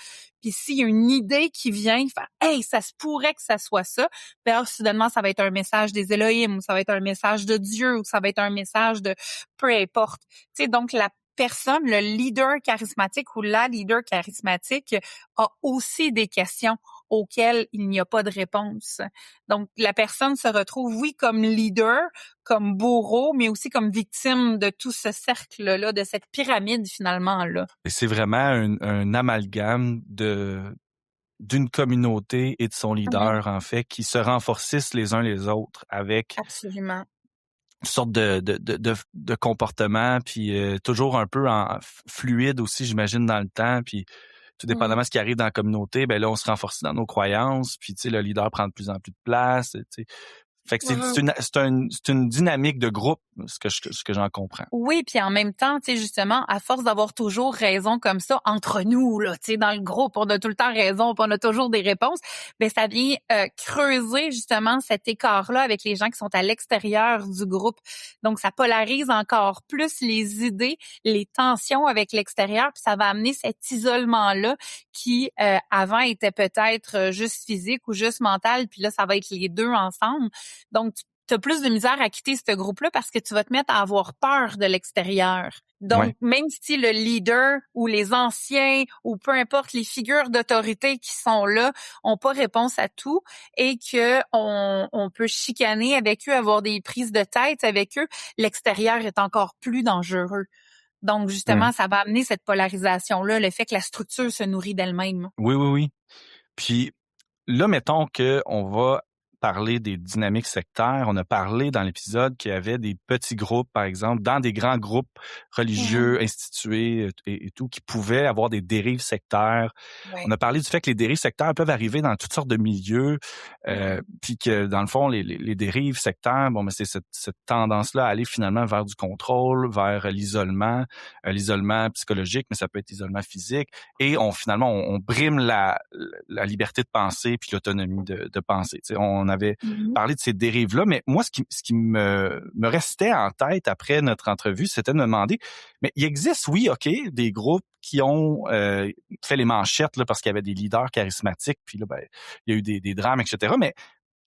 [SPEAKER 2] Puis s'il y a une idée qui vient, faire hey, ça se pourrait que ça soit ça, ben alors, soudainement ça va être un message des Elohim ou ça va être un message de Dieu ou ça va être un message de peu importe. Tu sais donc la personne, le leader charismatique ou la leader charismatique a aussi des questions auxquelles il n'y a pas de réponse. Donc, la personne se retrouve, oui, comme leader, comme bourreau, mais aussi comme victime de tout ce cercle-là, de cette pyramide finalement-là.
[SPEAKER 1] Et c'est vraiment un amalgame d'une communauté et de son
[SPEAKER 2] Mhm.
[SPEAKER 1] leader, en fait, qui se renforcissent les uns les autres avec
[SPEAKER 2] Absolument.
[SPEAKER 1] une sorte de comportement, puis toujours un peu fluide aussi, j'imagine, dans le temps, puis tout
[SPEAKER 2] Mhm.
[SPEAKER 1] dépendamment de ce qui arrive dans la communauté, ben là, on se renforce dans nos croyances, puis tu sais, le leader prend de plus en plus de place, tu sais. Fait que
[SPEAKER 2] Mhm.
[SPEAKER 1] c'est une dynamique de groupe, ce que j'en comprends.
[SPEAKER 2] Oui, puis en même temps, tu sais, justement, à force d'avoir toujours raison comme ça entre nous, là, tu sais, dans le groupe, on a tout le temps raison, puis on a toujours des réponses, ben ça vient creuser justement cet écart-là avec les gens qui sont à l'extérieur du groupe. Donc, ça polarise encore plus les idées, les tensions avec l'extérieur, puis ça va amener cet isolement-là qui, avant, était peut-être juste physique ou juste mental, puis là, ça va être les deux ensemble. Donc, tu as plus de misère à quitter ce groupe-là parce que tu vas te mettre à avoir peur de l'extérieur.
[SPEAKER 1] Ouais.
[SPEAKER 2] Donc, même si le leader ou les anciens ou peu importe les figures d'autorité qui sont là ont pas réponse à tout et que on peut chicaner avec eux, avoir des prises de tête avec eux, l'extérieur est encore plus dangereux. Donc,
[SPEAKER 1] Hum.
[SPEAKER 2] justement, ça va amener cette polarisation-là, le fait que la structure se nourrit d'elle-même.
[SPEAKER 1] Oui, oui, oui. Puis là, mettons que on va parlé des dynamiques sectaires. On a parlé dans l'épisode qu'il y avait des petits groupes, par exemple, dans des grands groupes religieux institués et tout, qui pouvaient avoir des dérives sectaires.
[SPEAKER 2] Ouais.
[SPEAKER 1] On a parlé du fait que les dérives sectaires peuvent arriver dans toutes sortes de milieux, puis que, dans le fond, les dérives sectaires, bon, mais c'est cette tendance-là à aller finalement vers du contrôle, vers l'isolement psychologique, mais ça peut être l'isolement physique, et finalement, on brime la liberté de penser puis l'autonomie de penser. Tu sais, on avait parlé de ces dérives-là, mais moi, ce qui me restait en tête après notre entrevue, c'était de me demander, mais il existe, oui, OK, des groupes qui ont fait les manchettes là, parce qu'il y avait des leaders charismatiques, puis là, ben, il y a eu des drames, etc. Mais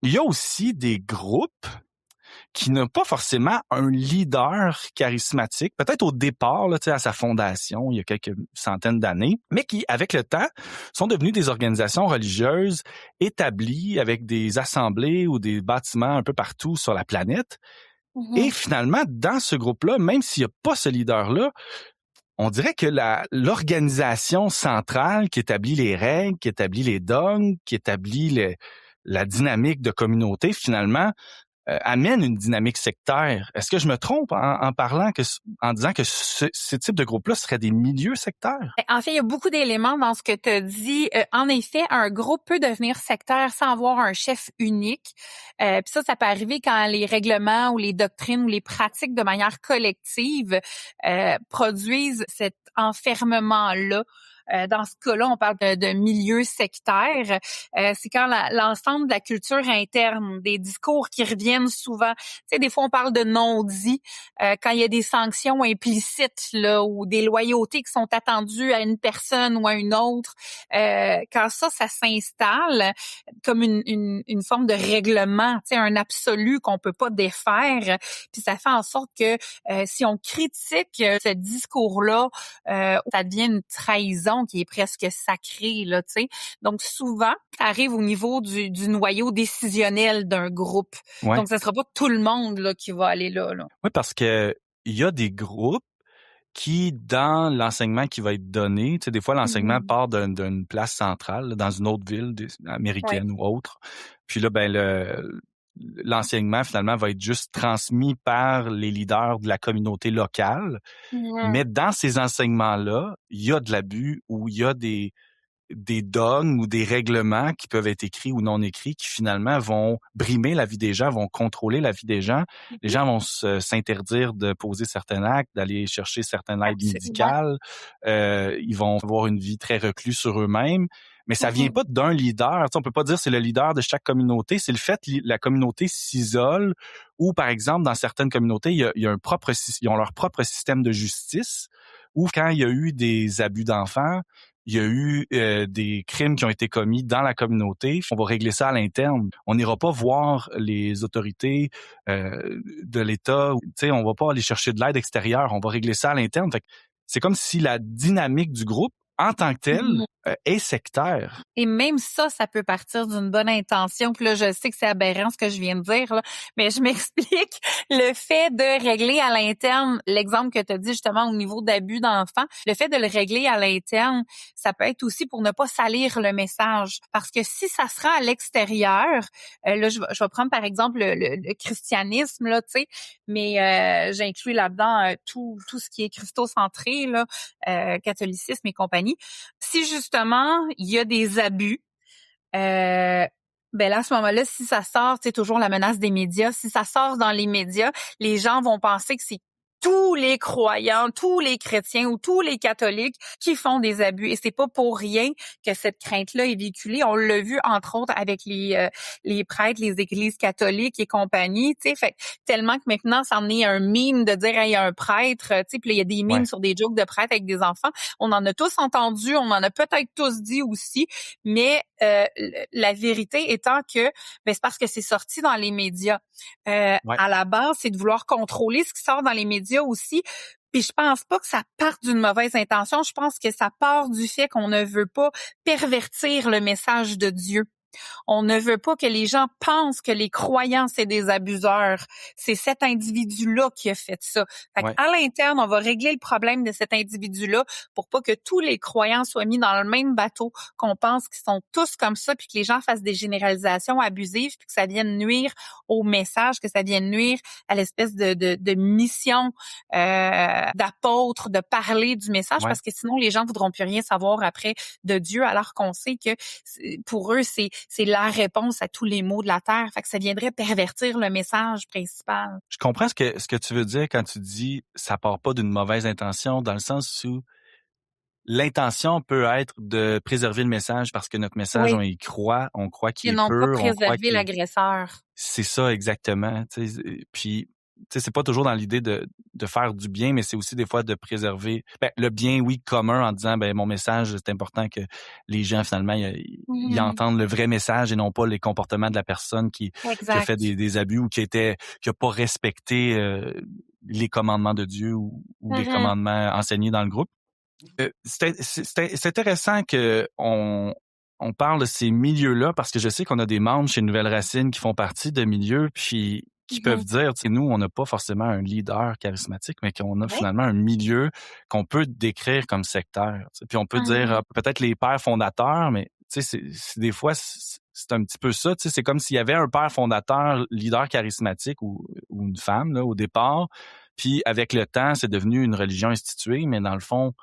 [SPEAKER 1] il y a aussi des groupes qui n'a pas forcément un leader charismatique, peut-être au départ, là, à sa fondation, il y a quelques centaines d'années, mais qui, avec le temps, sont devenus des organisations religieuses établies avec des assemblées ou des bâtiments un peu partout sur la planète. Et finalement, dans ce groupe-là, même s'il n'y a pas ce leader-là, on dirait que l'organisation centrale qui établit les règles, qui établit les dogmes, qui établit la dynamique de communauté, finalement, amène une dynamique sectaire. Est-ce que je me trompe en disant que ce type de groupe-là serait des milieux sectaires?
[SPEAKER 2] En fait, il y a beaucoup d'éléments dans ce que tu as dit. En effet, un groupe peut devenir sectaire sans avoir un chef unique. Puis ça peut arriver quand les règlements ou les doctrines ou les pratiques de manière collective produisent cet enfermement-là. Dans ce cas-là, on parle de milieu sectaire. C'est quand l'ensemble de la culture interne, des discours qui reviennent souvent. Tu sais, des fois, on parle de non-dit, quand il y a des sanctions implicites là ou des loyautés qui sont attendues à une personne ou à une autre. Quand ça s'installe comme une forme de règlement, tu sais, un absolu qu'on peut pas défaire. Puis ça fait en sorte que si on critique ce discours-là, ça devient une trahison qui est presque sacrée, là, tu sais. Donc, souvent, ça arrive au niveau du noyau décisionnel d'un groupe.
[SPEAKER 1] Ouais.
[SPEAKER 2] Donc, ça sera pas tout le monde, là, qui va aller là.
[SPEAKER 1] Oui, parce que il y a des groupes qui, dans l'enseignement qui va être donné, tu sais, des fois, l'enseignement part d'une place centrale, là, dans une autre ville américaine ou autre. Puis là, ben, l'enseignement, finalement, va être juste transmis par les leaders de la communauté locale. Mais dans ces enseignements-là, il y a de l'abus ou il y a des dogmes ou des règlements qui peuvent être écrits ou non écrits qui finalement vont brimer la vie des gens, vont contrôler la vie des gens. Les gens vont s'interdire de poser certains actes, d'aller chercher certaines aides médicales. Ils vont avoir une vie très recluse sur eux-mêmes. Mais ça vient pas d'un leader. Tu sais, on peut pas dire c'est le leader de chaque communauté. C'est le fait que la communauté s'isole ou, par exemple, dans certaines communautés, il y a ils ont leur propre système de justice ou quand il y a eu des abus d'enfants, il y a eu des crimes qui ont été commis dans la communauté. On va régler ça à l'interne. On n'ira pas voir les autorités de l'État. Tu sais, on va pas aller chercher de l'aide extérieure. On va régler ça à l'interne. Fait que c'est comme si la dynamique du groupe, en tant que telle, est sectaire.
[SPEAKER 2] Et même ça peut partir d'une bonne intention. Puis là, je sais que c'est aberrant ce que je viens de dire, là, mais je m'explique. Le fait de régler à l'interne, l'exemple que tu as dit justement au niveau d'abus d'enfants, le fait de le régler à l'interne, ça peut être aussi pour ne pas salir le message. Parce que si ça se rend à l'extérieur, là, je vais prendre par exemple le christianisme, là, tu sais, mais j'inclus là-dedans tout ce qui est christocentré, là, catholicisme et compagnie. Si justement il y a des abus, ben là à ce moment-là, si ça sort, c'est toujours la menace des médias. Si ça sort dans les médias, les gens vont penser que c'est tous les croyants, tous les chrétiens ou tous les catholiques qui font des abus. Et c'est pas pour rien que cette crainte-là est véhiculée. On l'a vu, entre autres, avec les prêtres, les églises catholiques et compagnie, tu sais. Fait tellement que maintenant, ça en est un meme de dire, hey, il y a un prêtre, tu sais, puis il y a des memes sur des jokes de prêtres avec des enfants. On en a tous entendu, on en a peut-être tous dit aussi, mais la vérité étant que ben, c'est parce que c'est sorti dans les médias. À la base, c'est de vouloir contrôler ce qui sort dans les médias aussi. Puis je pense pas que ça parte d'une mauvaise intention. Je pense que ça part du fait qu'on ne veut pas pervertir le message de Dieu. On ne veut pas que les gens pensent que les croyants, c'est des abuseurs. C'est cet individu-là qui a fait ça. Fait
[SPEAKER 1] Ouais.
[SPEAKER 2] qu'à l'interne, on va régler le problème de cet individu-là pour pas que tous les croyants soient mis dans le même bateau, qu'on pense qu'ils sont tous comme ça, puis que les gens fassent des généralisations abusives, puis que ça vienne nuire au message, que ça vienne nuire à l'espèce de mission d'apôtre, de parler du message,
[SPEAKER 1] Ouais.
[SPEAKER 2] parce que sinon, les gens voudront plus rien savoir après de Dieu, alors qu'on sait que pour eux, c'est la réponse à tous les maux de la terre. Fait que ça viendrait pervertir le message principal.
[SPEAKER 1] Je comprends ce que tu veux dire quand tu dis ça part pas d'une mauvaise intention, dans le sens où l'intention peut être de préserver le message parce que notre message,
[SPEAKER 2] Oui.
[SPEAKER 1] on croit qu'il
[SPEAKER 2] Ils
[SPEAKER 1] est
[SPEAKER 2] n'ont pas
[SPEAKER 1] pur, on croit
[SPEAKER 2] préservé
[SPEAKER 1] qu'il est...
[SPEAKER 2] l'agresseur.
[SPEAKER 1] C'est ça, exactement. Puis, c'est pas toujours dans l'idée de faire du bien, mais c'est aussi des fois de préserver le bien, oui, commun, en disant, mon message, c'est important que les gens, finalement, ils entendent le vrai message et non pas les comportements de la personne qui a fait des abus ou qui a pas respecté les commandements de Dieu ou les commandements enseignés dans le groupe. C'est intéressant que on parle de ces milieux-là parce que je sais qu'on a des membres chez Nouvelle Racine qui font partie de milieux puis qui peuvent dire, tu sais, nous, on n'a pas forcément un leader charismatique, mais qu'on a finalement un milieu qu'on peut décrire comme sectaire. Puis on peut dire peut-être les pères fondateurs, mais tu sais, c'est des fois c'est un petit peu ça. Tu sais, c'est comme s'il y avait un père fondateur, leader charismatique ou une femme là au départ, puis avec le temps, c'est devenu une religion instituée, mais dans le fond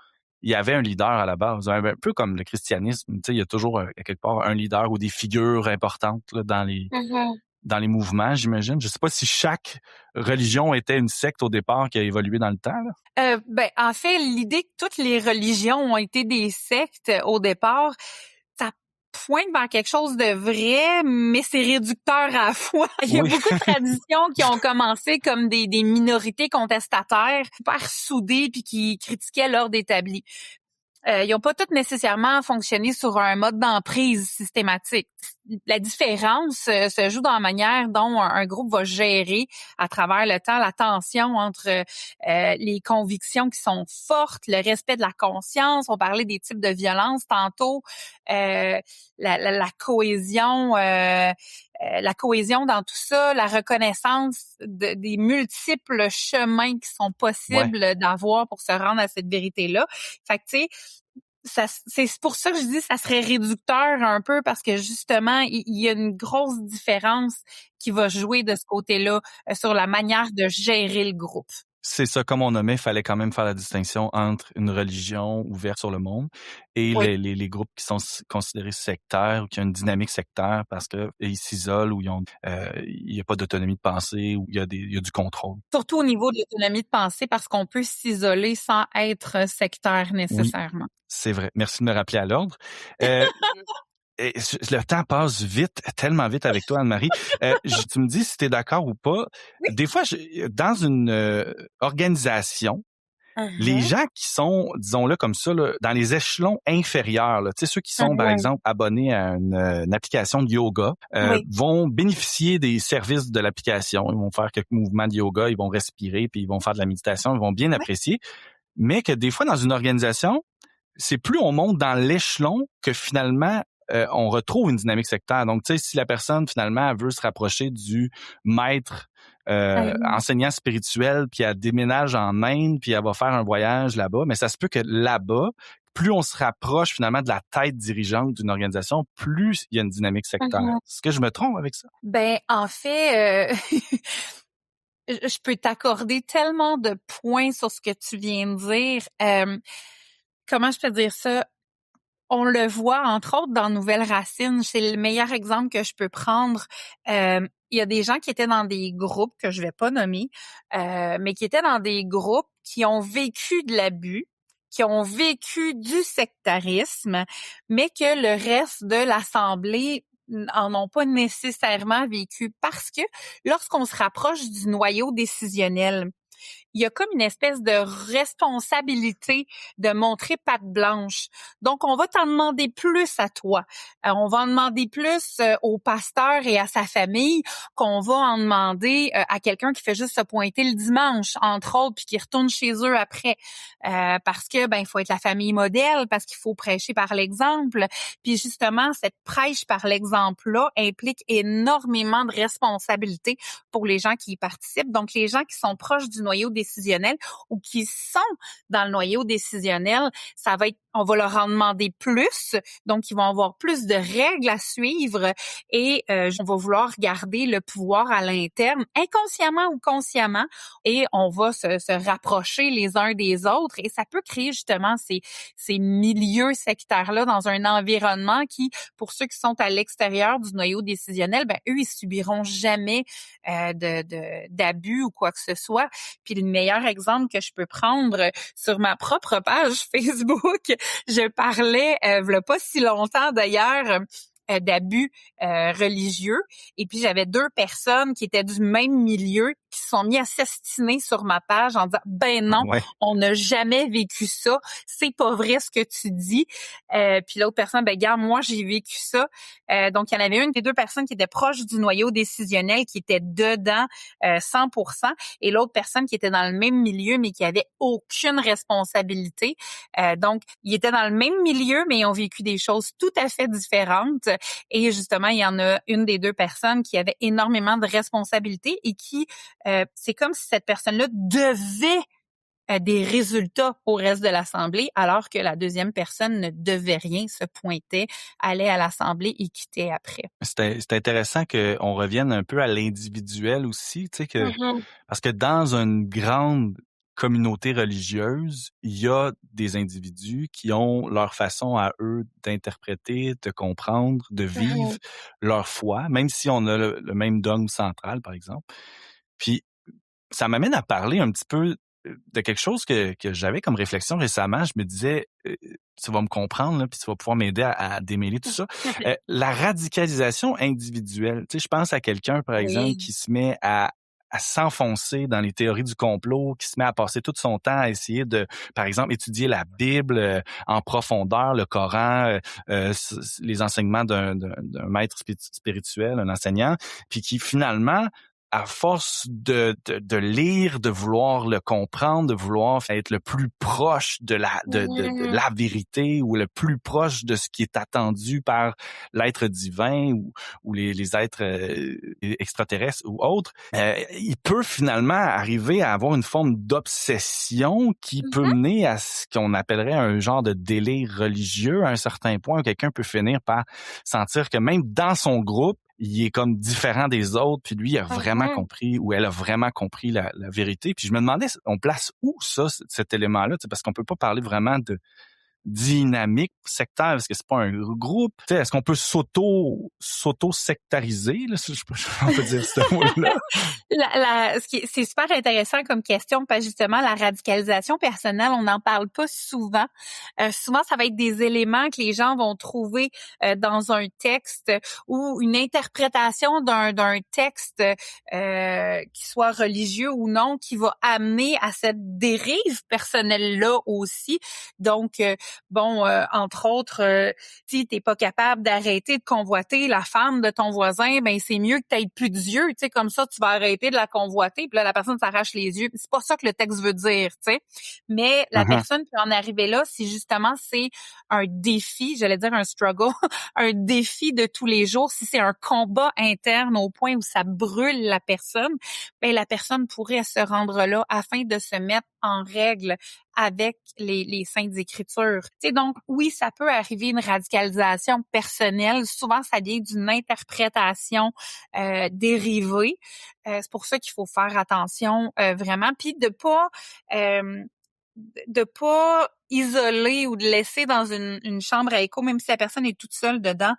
[SPEAKER 1] il y avait un leader à la base, un peu comme le christianisme. Tu sais, il y a toujours à quelque part un leader ou des figures importantes là, dans les mouvements, j'imagine. Je sais pas si chaque religion était une secte au départ qui a évolué dans le temps. Là.
[SPEAKER 2] En fait, l'idée que toutes les religions ont été des sectes au départ, ça pointe vers quelque chose de vrai, mais c'est réducteur à la fois. Il y a beaucoup de traditions qui ont commencé comme des minorités contestataires, super soudées puis qui critiquaient l'ordre établi. Ils n'ont pas toutes nécessairement fonctionné sur un mode d'emprise systématique. La différence se joue dans la manière dont un groupe va gérer à travers le temps la tension entre les convictions qui sont fortes, le respect de la conscience. On parlait des types de violence tantôt, la cohésion. La cohésion dans tout ça, la reconnaissance des multiples chemins qui sont possibles d'avoir pour se rendre à cette vérité-là. Fait que, tu sais, c'est pour ça que je dis que ça serait réducteur un peu parce que justement, il y a une grosse différence qui va jouer de ce côté-là sur la manière de gérer le groupe.
[SPEAKER 1] C'est ça, comme on nommait, il fallait quand même faire la distinction entre une religion ouverte sur le monde et les groupes qui sont considérés sectaires ou qui ont une dynamique sectaire parce que ils s'isolent ou il y a pas d'autonomie de pensée ou il y a du contrôle.
[SPEAKER 2] Surtout au niveau de l'autonomie de pensée parce qu'on peut s'isoler sans être sectaire nécessairement.
[SPEAKER 1] Oui, c'est vrai. Merci de me rappeler à l'ordre. Et le temps passe vite, tellement vite avec toi, Anne-Marie. Tu me dis si tu es d'accord ou pas.
[SPEAKER 2] Oui.
[SPEAKER 1] Des fois, dans une organisation, les gens qui sont, disons-le comme ça, là, dans les échelons inférieurs, là, ceux qui sont, par exemple, abonnés à une application de yoga, vont bénéficier des services de l'application. Ils vont faire quelques mouvements de yoga, ils vont respirer, puis ils vont faire de la méditation, ils vont bien apprécier. Mais que des fois, dans une organisation, c'est plus on monte dans l'échelon que finalement on retrouve une dynamique sectaire. Donc, tu sais, si la personne finalement elle veut se rapprocher du maître enseignant spirituel, puis elle déménage en Inde, puis elle va faire un voyage là-bas, mais ça se peut que là-bas, plus on se rapproche finalement de la tête dirigeante d'une organisation, plus il y a une dynamique sectaire. Est-ce que je me trompe avec ça?
[SPEAKER 2] En fait, je peux t'accorder tellement de points sur ce que tu viens de dire. Comment je peux dire ça? On le voit, entre autres, dans Nouvelle Racine. C'est le meilleur exemple que je peux prendre. Il y a des gens qui étaient dans des groupes que je vais pas nommer, mais qui étaient dans des groupes qui ont vécu de l'abus, qui ont vécu du sectarisme, mais que le reste de l'Assemblée en ont pas nécessairement vécu parce que lorsqu'on se rapproche du noyau décisionnel, il y a comme une espèce de responsabilité de montrer patte blanche. Donc, on va t'en demander plus à toi. On va en demander plus au pasteur et à sa famille qu'on va en demander à quelqu'un qui fait juste se pointer le dimanche, entre autres, puis qui retourne chez eux après. Parce que, il faut être la famille modèle, parce qu'il faut prêcher par l'exemple. Puis justement, cette prêche par l'exemple-là implique énormément de responsabilités pour les gens qui y participent. Donc, les gens qui sont proches du noyau décisionnel ou qui sont dans le noyau décisionnel, ça va être, on va leur en demander plus. Donc, ils vont avoir plus de règles à suivre et on va vouloir garder le pouvoir à l'interne, inconsciemment ou consciemment, et on va se rapprocher les uns des autres. Et ça peut créer justement ces milieux sectaires-là dans un environnement qui, pour ceux qui sont à l'extérieur du noyau décisionnel, eux, ils subiront jamais d'abus ou quoi que ce soit. Puis le meilleur exemple que je peux prendre sur ma propre page Facebook, je parlais, v'là pas si longtemps d'ailleurs, d'abus religieux. Et puis, j'avais 2 personnes qui étaient du même milieu qui se sont mis à s'astiner sur ma page en disant, ben non,
[SPEAKER 1] Ouais.
[SPEAKER 2] on n'a jamais vécu ça. C'est pas vrai ce que tu dis. Puis l'autre personne, regarde, moi, j'ai vécu ça. Donc, il y en avait une des 2 personnes qui était proche du noyau décisionnel, qui était dedans 100%, et l'autre personne qui était dans le même milieu, mais qui avait aucune responsabilité. Donc, ils étaient dans le même milieu, mais ils ont vécu des choses tout à fait différentes. Et justement, il y en a une des 2 personnes qui avait énormément de responsabilités et qui, c'est comme si cette personne-là devait des résultats au reste de l'Assemblée, alors que la deuxième personne ne devait rien, se pointait, allait à l'Assemblée et quittait après.
[SPEAKER 1] C'est intéressant qu'on revienne un peu à l'individuel aussi, tu sais,
[SPEAKER 2] Mhm.
[SPEAKER 1] parce que dans une grande communauté religieuse, il y a des individus qui ont leur façon à eux d'interpréter, de comprendre, de vivre
[SPEAKER 2] Mhm.
[SPEAKER 1] leur foi, même si on a le même dogme central, par exemple. Puis, ça m'amène à parler un petit peu de quelque chose que j'avais comme réflexion récemment. Je me disais, tu vas me comprendre, là, puis tu vas pouvoir m'aider à démêler tout ça. La radicalisation individuelle. Tu sais, je pense à quelqu'un, par exemple,
[SPEAKER 2] Oui.
[SPEAKER 1] qui se met à s'enfoncer dans les théories du complot, qui se met à passer tout son temps à essayer de, par exemple, étudier la Bible en profondeur, le Coran, les enseignements d'un maître spirituel, un enseignant, puis qui finalement, à force de lire, de vouloir le comprendre, de vouloir être le plus proche de
[SPEAKER 2] Mhm.
[SPEAKER 1] la vérité ou le plus proche de ce qui est attendu par l'être divin ou les êtres extraterrestres ou autres, il peut finalement arriver à avoir une forme d'obsession qui peut
[SPEAKER 2] Mhm.
[SPEAKER 1] mener à ce qu'on appellerait un genre de délire religieux à un certain point où quelqu'un peut finir par sentir que même dans son groupe, il est comme différent des autres, puis lui, il a vraiment
[SPEAKER 2] Mhm.
[SPEAKER 1] compris, ou elle a vraiment compris la vérité. Puis je me demandais, on place où ça, cet élément-là, parce qu'on peut pas parler vraiment de dynamique sectaire, parce que c'est pas un groupe. Tu sais, est-ce qu'on peut s'auto-sectariser, là, si on peut dire ce mot-là?
[SPEAKER 2] C'est super intéressant comme question parce que justement la radicalisation personnelle, on n'en parle pas souvent. Souvent, ça va être des éléments que les gens vont trouver dans un texte ou une interprétation d'un texte qui soit religieux ou non, qui va amener à cette dérive personnelle-là aussi. Donc, entre autres, si t'es pas capable d'arrêter de convoiter la femme de ton voisin, ben c'est mieux que t'aies plus d'yeux, tu sais, comme ça tu vas arrêter de la convoiter, puis là la personne s'arrache les yeux. C'est pas ça que le texte veut dire, tu sais. Mais la
[SPEAKER 1] Uh-huh.
[SPEAKER 2] personne qui en est arrivée là, si justement c'est un défi, j'allais dire un struggle, un défi de tous les jours, si c'est un combat interne au point où ça brûle la personne, ben la personne pourrait se rendre là afin de se mettre en règle avec les saintes écritures. Tu sais, donc oui, ça peut arriver une radicalisation personnelle. Souvent, ça vient d'une interprétation dérivée. C'est pour ça qu'il faut faire attention vraiment, puis euh, de pas isoler ou de laisser dans une chambre à écho, même si la personne est toute seule dedans,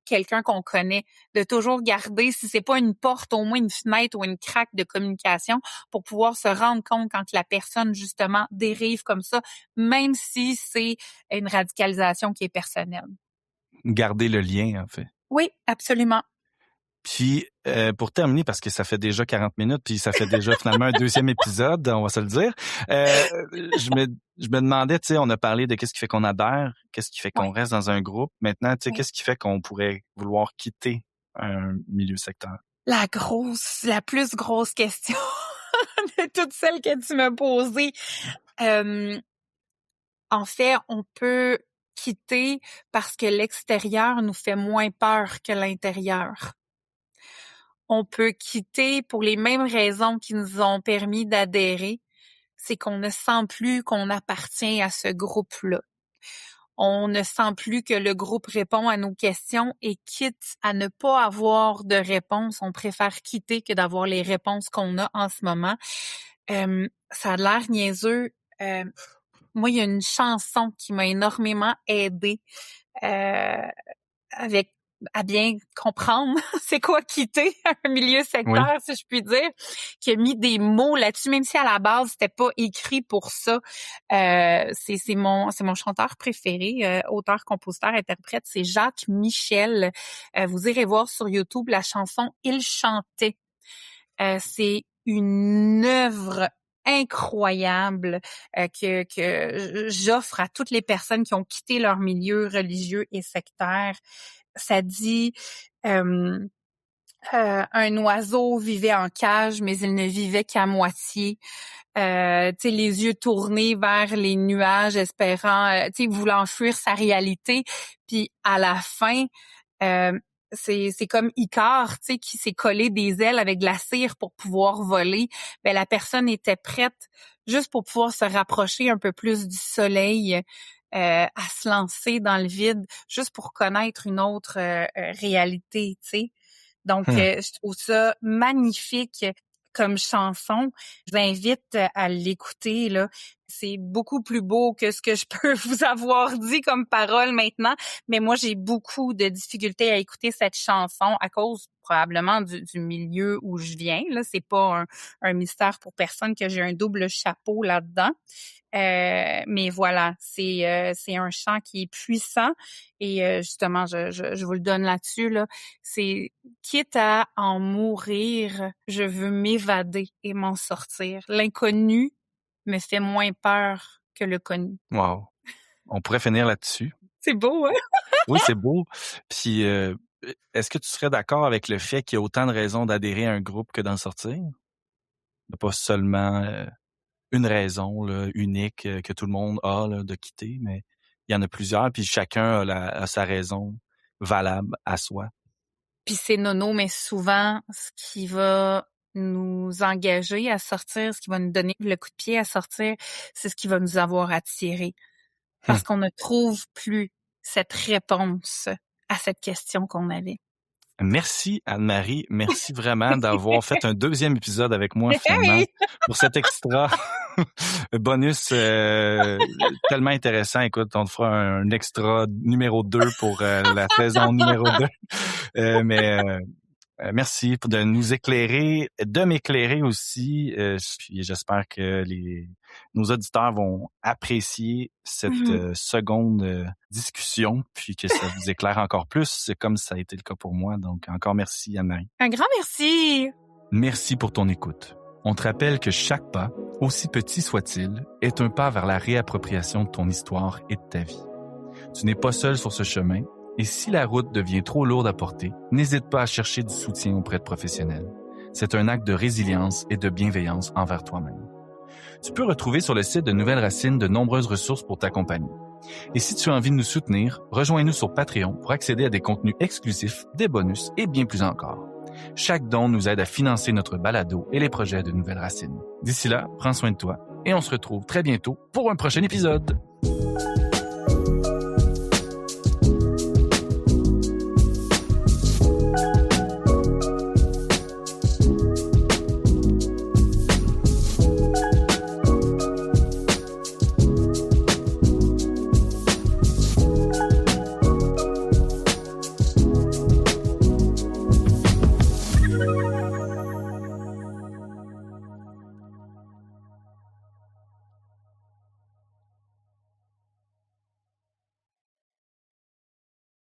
[SPEAKER 2] quelqu'un qu'on connaît. De toujours garder, si c'est pas une porte, au moins une fenêtre ou une craque de communication pour pouvoir se rendre compte quand la personne, justement, dérive comme ça, même si c'est une radicalisation qui est personnelle.
[SPEAKER 1] Garder le lien, en fait.
[SPEAKER 2] Oui, absolument.
[SPEAKER 1] Puis, pour terminer, parce que ça fait déjà 40 minutes, puis ça fait déjà finalement un deuxième épisode, on va se le dire, je me demandais, tu sais, on a parlé de qu'est-ce qui fait qu'on adhère, qu'est-ce qui fait qu'on reste dans un groupe. Maintenant, tu sais, qu'est-ce qui fait qu'on pourrait vouloir quitter un milieu sectaire?
[SPEAKER 2] La plus grosse question de toutes celles que tu m'as posées. En fait, on peut quitter parce que l'extérieur nous fait moins peur que l'intérieur. On peut quitter pour les mêmes raisons qui nous ont permis d'adhérer. C'est qu'on ne sent plus qu'on appartient à ce groupe-là. On ne sent plus que le groupe répond à nos questions et quitte à ne pas avoir de réponse, on préfère quitter que d'avoir les réponses qu'on a en ce moment. Ça a l'air niaiseux. Moi, il y a une chanson qui m'a énormément aidée à bien comprendre c'est quoi quitter un milieu sectaire, si je puis dire, qui a mis des mots là-dessus, même si à la base, c'était pas écrit pour ça. C'est mon chanteur préféré, auteur, compositeur, interprète, c'est Jacques Michel. Vous irez voir sur YouTube la chanson « Il chantait ». C'est une œuvre incroyable que j'offre à toutes les personnes qui ont quitté leur milieu religieux et sectaire. Ça dit un oiseau vivait en cage, mais il ne vivait qu'à moitié. Tu sais, les yeux tournés vers les nuages, espérant, tu sais, voulant fuir sa réalité. Puis à la fin, c'est comme Icare, tu sais, qui s'est collé des ailes avec de la cire pour pouvoir voler. Ben la personne était prête juste pour pouvoir se rapprocher un peu plus du soleil, à se lancer dans le vide, juste pour connaître une autre réalité, tu sais. Donc, je trouve ça magnifique comme chanson. Je vous invite à l'écouter, là. C'est beaucoup plus beau que ce que je peux vous avoir dit comme parole maintenant. Mais moi, j'ai beaucoup de difficultés à écouter cette chanson à cause probablement du milieu où je viens. Là, c'est pas un mystère pour personne que j'ai un double chapeau là-dedans. Mais voilà, c'est un chant qui est puissant et justement, je vous le donne là-dessus, là. C'est quitte à en mourir, je veux m'évader et m'en sortir. L'inconnu me fait moins peur que le connu.
[SPEAKER 1] Wow. On pourrait finir là-dessus.
[SPEAKER 2] C'est beau, hein?
[SPEAKER 1] Oui, c'est beau. Puis, est-ce que tu serais d'accord avec le fait qu'il y a autant de raisons d'adhérer à un groupe que d'en sortir? Il n'y a pas seulement une raison là, unique que tout le monde a là, de quitter, mais il y en a plusieurs, puis chacun a sa raison valable à soi.
[SPEAKER 2] Puis c'est nono, mais souvent, ce qui va nous engager à sortir, ce qui va nous donner le coup de pied à sortir, c'est ce qui va nous avoir attirés. Parce qu'on ne trouve plus cette réponse à cette question qu'on avait.
[SPEAKER 1] Merci Anne-Marie, merci vraiment d'avoir fait un deuxième épisode avec moi finalement pour cet extra bonus tellement intéressant. Écoute, on te fera un extra numéro 2 pour la saison numéro 2. Merci de nous éclairer, de m'éclairer aussi. Puis j'espère que nos auditeurs vont apprécier cette seconde discussion, puis que ça vous éclaire encore plus. C'est comme ça a été le cas pour moi. Donc, encore merci, Anne-Marie.
[SPEAKER 2] Un grand merci!
[SPEAKER 1] Merci pour ton écoute. On te rappelle que chaque pas, aussi petit soit-il, est un pas vers la réappropriation de ton histoire et de ta vie. Tu n'es pas seul sur ce chemin. Et si la route devient trop lourde à porter, n'hésite pas à chercher du soutien auprès de professionnels. C'est un acte de résilience et de bienveillance envers toi-même. Tu peux retrouver sur le site de Nouvelles Racines de nombreuses ressources pour t'accompagner. Et si tu as envie de nous soutenir, rejoins-nous sur Patreon pour accéder à des contenus exclusifs, des bonus et bien plus encore. Chaque don nous aide à financer notre balado et les projets de Nouvelles Racines. D'ici là, prends soin de toi et on se retrouve très bientôt pour un prochain épisode.